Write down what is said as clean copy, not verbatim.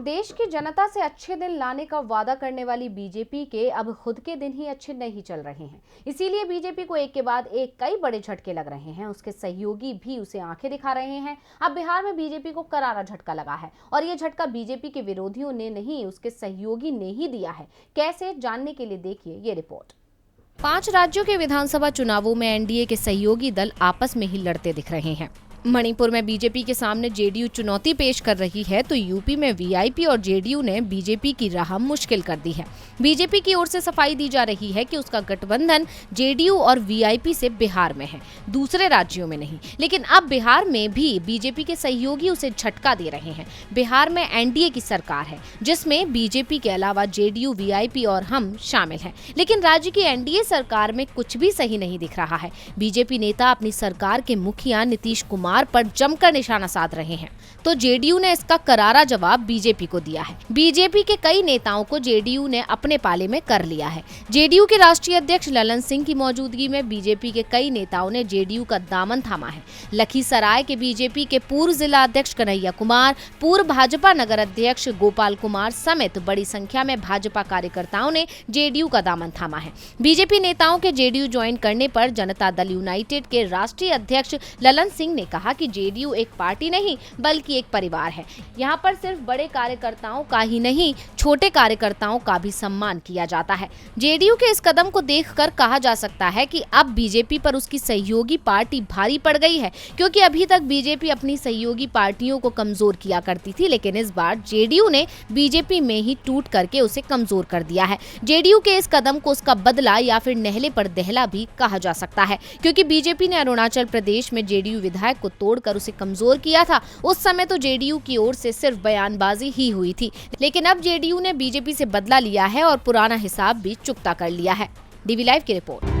देश की जनता से अच्छे दिन लाने का वादा करने वाली बीजेपी के अब खुद के दिन ही अच्छे नहीं चल रहे हैं। इसीलिए बीजेपी को एक के बाद एक कई बड़े झटके लग रहे हैं। उसके सहयोगी भी उसे आंखें दिखा रहे हैं। अब बिहार में बीजेपी को करारा झटका लगा है और ये झटका बीजेपी के विरोधियों ने नहीं, उसके सहयोगी ने ही दिया है। कैसे, जानने के लिए देखिए ये रिपोर्ट। 5 राज्यों के विधानसभा चुनावों में एनडीए के सहयोगी दल आपस में ही लड़ते दिख रहे हैं। मणिपुर में बीजेपी के सामने जेडीयू चुनौती पेश कर रही है, तो यूपी में वीआईपी और जेडीयू ने बीजेपी की राह मुश्किल कर दी है। बीजेपी की ओर से सफाई दी जा रही है कि उसका गठबंधन जेडीयू और वीआईपी से बिहार में है, दूसरे राज्यों में नहीं। लेकिन अब बिहार में भी बीजेपी के सहयोगी उसे झटका दे रहे हैं। बिहार में एनडीए की सरकार है, जिसमें बीजेपी के अलावा जेडीयू, वीआईपी और हम शामिल हैं। लेकिन राज्य की एनडीए सरकार में कुछ भी सही नहीं दिख रहा है। बीजेपी नेता अपनी सरकार के मुखिया नीतीश कुमार पर जमकर निशाना साध रहे हैं, तो जेडीयू ने इसका करारा जवाब बीजेपी को दिया है। बीजेपी के कई नेताओं को जेडीयू ने अपने पाले में कर लिया है। जेडीयू के राष्ट्रीय अध्यक्ष ललन सिंह की मौजूदगी में बीजेपी के कई नेताओं ने जेडीयू का दामन थामा है। लखीसराय के बीजेपी के पूर्व जिला अध्यक्ष कन्हैया कुमार, पूर्व भाजपा नगर अध्यक्ष गोपाल कुमार समेत बड़ी संख्या में भाजपा कार्यकर्ताओं ने जेडीयू का दामन थामा है। बीजेपी नेताओं के जेडीयू ज्वाइन करने पर जनता दल यूनाइटेड के राष्ट्रीय अध्यक्ष ललन सिंह ने कहा कि जेडीयू एक पार्टी नहीं बल्कि एक परिवार है। यहाँ पर सिर्फ बड़े कार्यकर्ताओं का ही नहीं, छोटे कार्यकर्ताओं का भी सम्मान किया जाता है। जेडीयू के इस कदम को देखकर कहा जा सकता है कि अब बीजेपी पर उसकी सहयोगी पार्टी भारी पड़ गई है, क्योंकि अभी तक बीजेपी अपनी सहयोगी पार्टियों को कमजोर किया करती थी, लेकिन इस बार जेडीयू ने बीजेपी में ही टूट करके उसे कमजोर कर दिया है। जेडीयू के इस कदम को उसका बदला या फिर नहले पर दहला भी कहा जा सकता है, क्योंकि बीजेपी ने अरुणाचल प्रदेश में जेडीयू विधायक को तोड़कर उसे कमजोर किया था। उस समय तो जेडीयू की ओर से सिर्फ बयानबाजी ही हुई थी, लेकिन अब जेडीयू ने बीजेपी से बदला लिया है और पुराना हिसाब भी चुकता कर लिया है। डीवी लाइव की रिपोर्ट।